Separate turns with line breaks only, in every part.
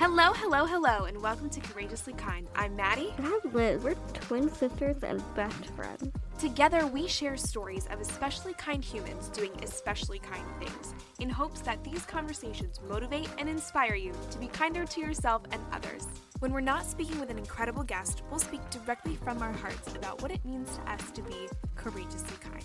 Hello, hello, hello, and welcome to Courageously Kind. I'm Maddie.
And I'm Liz. We're twin sisters and best friends.
Together, we share stories of especially kind humans doing especially kind things in hopes that these conversations motivate and inspire you to be kinder to yourself and others. When we're not speaking with an incredible guest, we'll speak directly from our hearts about what it means to us to be courageously kind.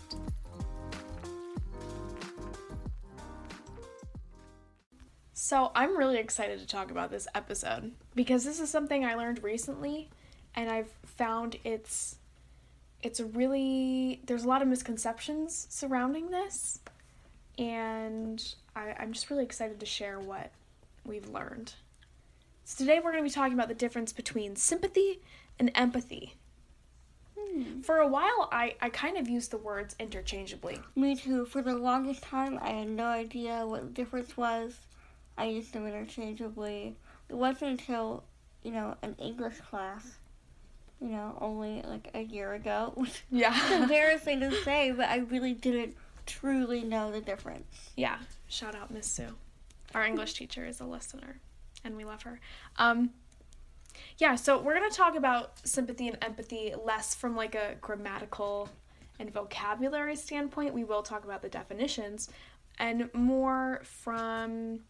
So I'm really excited to talk about this episode because this is something I learned recently, and I've found it's there's a lot of misconceptions surrounding this, and I'm just really excited to share what we've learned. So today we're going to be talking about the difference between sympathy and empathy. For a while, I kind of used the words interchangeably.
Me too. For the longest time, I had no idea what the difference was. I used them interchangeably. It wasn't until, an English class, only like a year ago.
Yeah.
It's embarrassing to say, but I really didn't truly know the difference.
Yeah. Shout out Miss Sue. Our English teacher is a listener, and we love her. So we're going to talk about sympathy and empathy less from like a grammatical and vocabulary standpoint. We will talk about the definitions, and more from,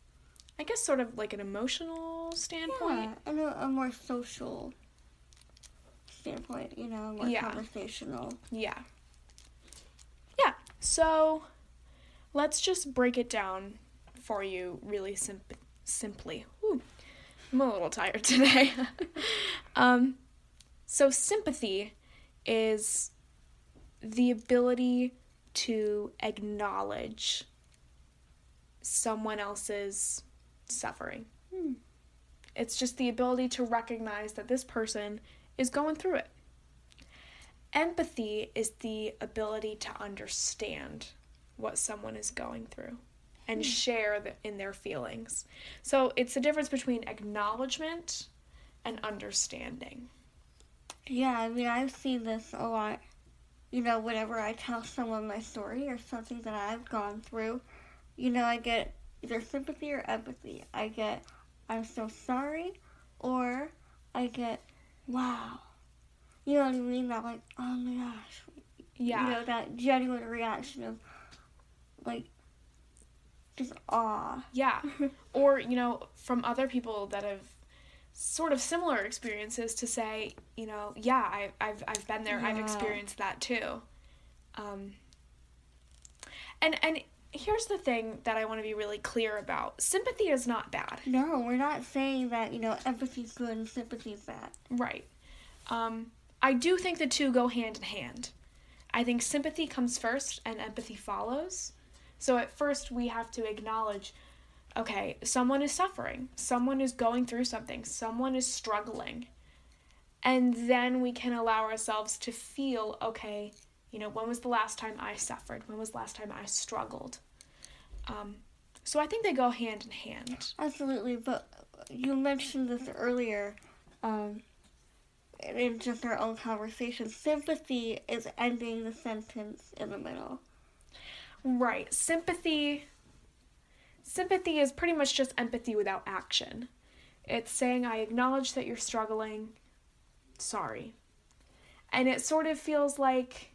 I guess, sort of like an emotional standpoint.
Yeah, and a more social standpoint, more conversational.
Yeah. Yeah, so let's just break it down for you really simply. Ooh, I'm a little tired today. So sympathy is the ability to acknowledge someone else's suffering. It's just the ability to recognize that this person is going through it. Empathy is the ability to understand what someone is going through and share in their feelings. So it's the difference between acknowledgement and understanding.
Yeah, I've seen this a lot. Whenever I tell someone my story or something that I've gone through, I get either sympathy or empathy. I get, I'm so sorry, or I get, wow. You know what I mean? That like, oh my gosh.
Yeah.
That genuine reaction of, like, just awe.
Yeah. Or, from other people that have sort of similar experiences to say, I've been there, I've experienced that too. And here's the thing that I want to be really clear about. Sympathy is not bad.
No, we're not saying that, empathy's good and sympathy's bad.
Right. I do think the two go hand in hand. I think sympathy comes first and empathy follows. So at first we have to acknowledge, okay, someone is suffering, someone is going through something, someone is struggling. And then we can allow ourselves to feel, okay, when was the last time I suffered? When was the last time I struggled? So I think they go hand in hand.
Absolutely, but you mentioned this earlier, in just our own conversation. Sympathy is ending the sentence in the middle.
Right. Sympathy is pretty much just empathy without action. It's saying, I acknowledge that you're struggling. Sorry. And it sort of feels like,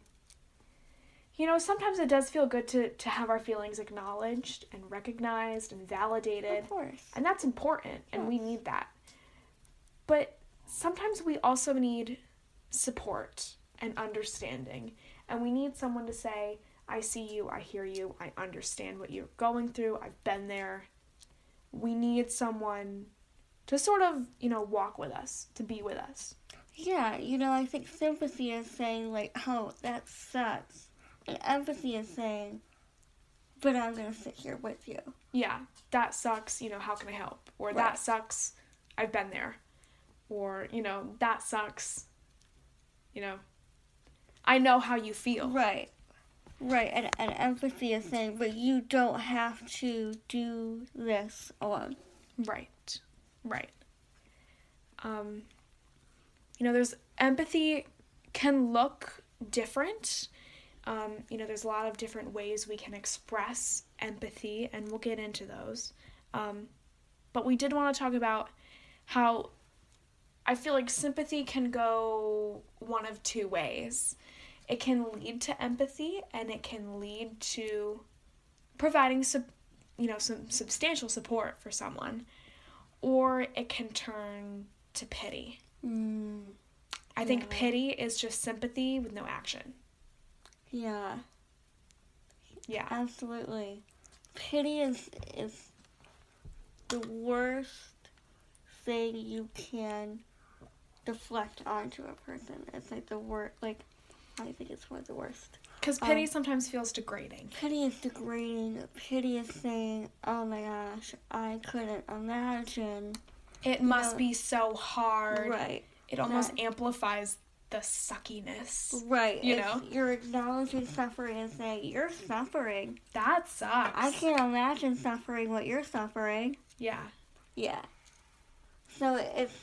sometimes it does feel good to have our feelings acknowledged and recognized and validated.
Of course.
And that's important, and we need that. But sometimes we also need support and understanding. And we need someone to say, I see you, I hear you, I understand what you're going through, I've been there. We need someone to sort of, walk with us, to be with us.
Yeah, I think sympathy is saying, like, oh, that sucks. And empathy is saying, but I'm going to sit here with you.
Yeah, that sucks, how can I help? Or that sucks, I've been there. Or, that sucks, I know how you feel.
Right. Right, and empathy is saying, but you don't have to do this alone.
Right. There's empathy can look different. There's a lot of different ways we can express empathy, and we'll get into those. But we did want to talk about how I feel like sympathy can go one of two ways. It can lead to empathy, and it can lead to providing some substantial support for someone, or it can turn to pity. I think pity is just sympathy with no action.
Yeah.
Yeah.
Absolutely. Pity is the worst thing you can deflect onto a person. It's like the worst, like, I think it's one of the worst.
Because pity sometimes feels degrading.
Pity is degrading. Pity is saying, oh my gosh, I couldn't imagine.
It must be so hard.
Right.
It almost amplifies the suckiness.
Right.
You know?
You're acknowledging suffering and saying, you're suffering.
That sucks.
I can't imagine suffering what you're suffering.
Yeah.
Yeah. So it's,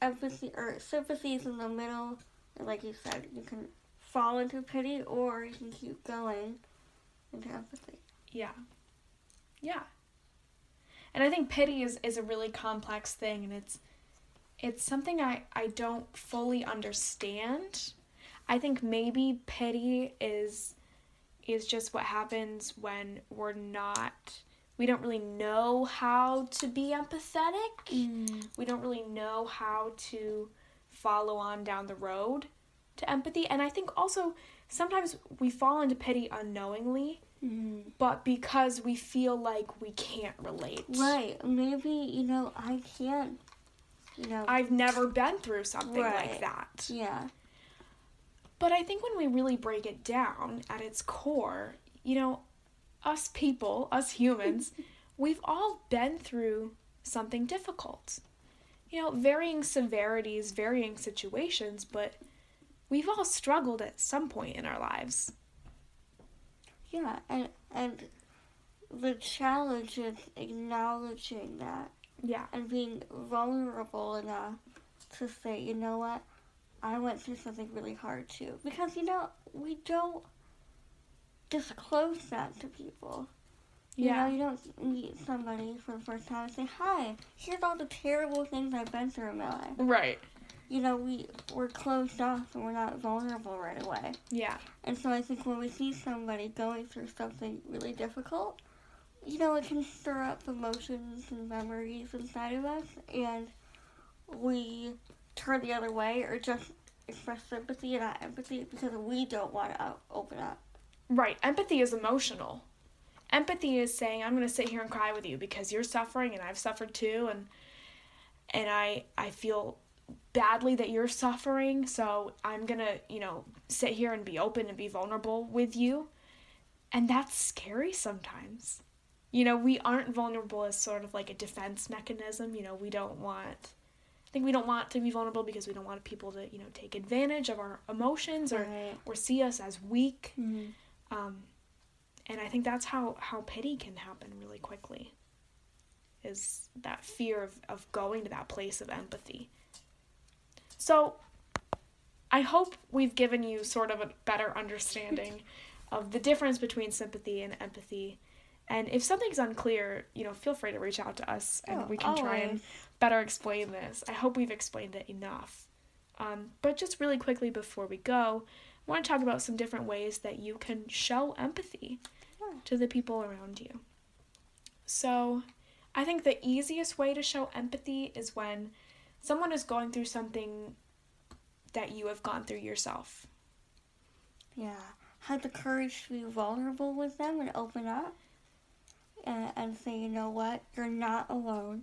empathy or sympathy is in the middle. And like you said, you can fall into pity or you can keep going into empathy.
Yeah. Yeah. And I think pity is a really complex thing, and it's something I don't fully understand. I think maybe pity is just what happens when we don't really know how to be empathetic. We don't really know how to follow on down the road to empathy. And I think also sometimes we fall into pity unknowingly, but because we feel like we can't relate.
Right. Maybe, I can't,
I've never been through something like that.
Yeah.
But I think when we really break it down at its core, us people, us humans, we've all been through something difficult. Varying severities, varying situations, but we've all struggled at some point in our lives.
Yeah, and the challenge is acknowledging that.
Yeah.
And being vulnerable enough to say, you know what, I went through something really hard too. Because, we don't disclose that to people.
Yeah.
You don't meet somebody for the first time and say, hi, here's all the terrible things I've been through in my life.
Right.
We're closed off and we're not vulnerable right away.
Yeah.
And so I think when we see somebody going through something really difficult, it can stir up emotions and memories inside of us, and we turn the other way or just express sympathy and not empathy because we don't want to open up.
Right. Empathy is emotional. Empathy is saying, I'm going to sit here and cry with you because you're suffering and I've suffered too, and I feel badly that you're suffering, so I'm going to, sit here and be open and be vulnerable with you. And that's scary sometimes. We aren't vulnerable as sort of like a defense mechanism. We don't want to be vulnerable because we don't want people to, take advantage of our emotions or see us as weak.
Mm-hmm.
And I think that's how pity can happen really quickly, is that fear of going to that place of empathy. So I hope we've given you sort of a better understanding of the difference between sympathy and empathy. And if something's unclear, feel free to reach out to us and we can try and better explain this. I hope we've explained it enough. But just really quickly before we go, I want to talk about some different ways that you can show empathy to the people around you. So I think the easiest way to show empathy is when someone is going through something that you have gone through yourself.
Yeah. Have the courage to be vulnerable with them and open up and say, you know what, you're not alone.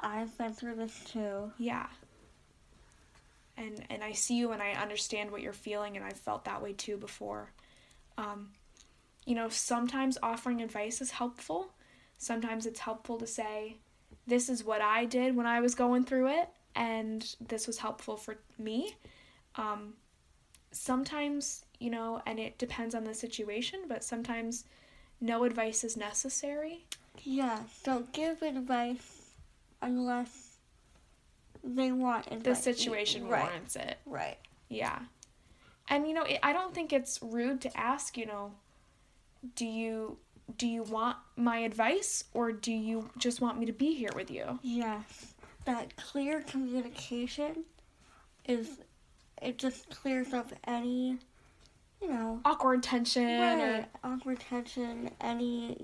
I've been through this too.
Yeah. And I see you and I understand what you're feeling, and I've felt that way too before. Sometimes offering advice is helpful. Sometimes it's helpful to say, this is what I did when I was going through it, and this was helpful for me. Sometimes, and it depends on the situation, but sometimes no advice is necessary.
Yeah, don't give advice unless they want advice.
The situation warrants it.
Right.
Yeah. And, I don't think it's rude to ask, do you want my advice, or do you just want me to be here with you?
Yes. That clear communication it just clears up any,
Awkward tension.
right, awkward tension, any,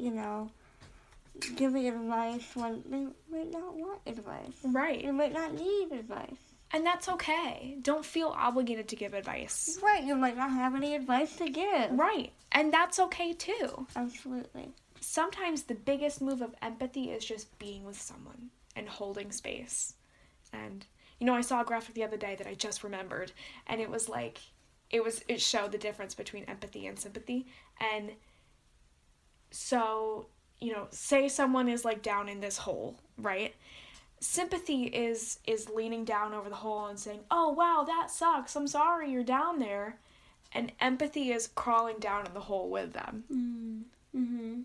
giving advice when they might not want advice.
Right.
They might not need advice.
And that's okay. Don't feel obligated to give advice.
Right, you might not have any advice to give.
Right. And that's okay too.
Absolutely.
Sometimes the biggest move of empathy is just being with someone and holding space. And, I saw a graphic the other day that I just remembered, and it was like, it showed the difference between empathy and sympathy. And so, say someone is like down in this hole, right? Sympathy is leaning down over the hole and saying, oh, wow, that sucks. I'm sorry you're down there. And empathy is crawling down in the hole with them.
Mm-hmm.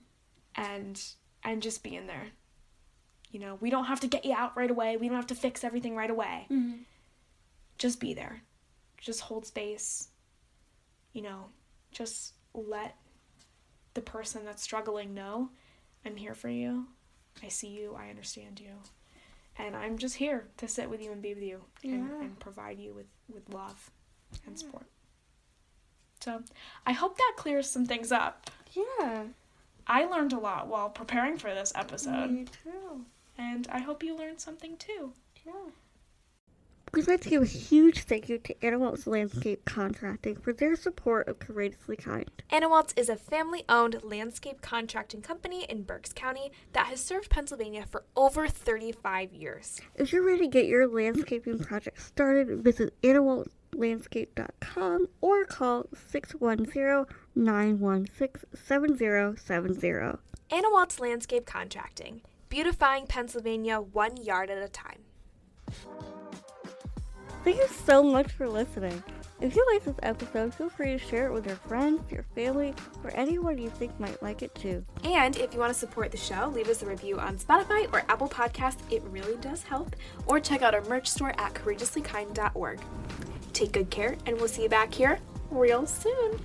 And just being there. We don't have to get you out right away. We don't have to fix everything right away.
Mm-hmm.
Just be there. Just hold space. Just let the person that's struggling know, I'm here for you. I see you. I understand you. And I'm just here to sit with you and be with you and provide you with love and support. So I hope that clears some things up.
Yeah.
I learned a lot while preparing for this episode.
Me too.
And I hope you learned something too.
Yeah. We'd like to give a huge thank you to Anna Landscape Contracting for their support of Courageously Kind.
Anna is a family-owned landscape contracting company in Berks County that has served Pennsylvania for over 35 years.
If you're ready to get your landscaping project started, visit AnnaWaltLandscape.com or call 610-916-7070.
Anna Landscape Contracting, beautifying Pennsylvania 1 yard at a time.
Thank you so much for listening. If you like this episode, feel free to share it with your friends, your family, or anyone you think might like it too.
And if you want to support the show, leave us a review on Spotify or Apple Podcasts. It really does help. Or check out our merch store at courageouslykind.org. Take good care, and we'll see you back here real soon.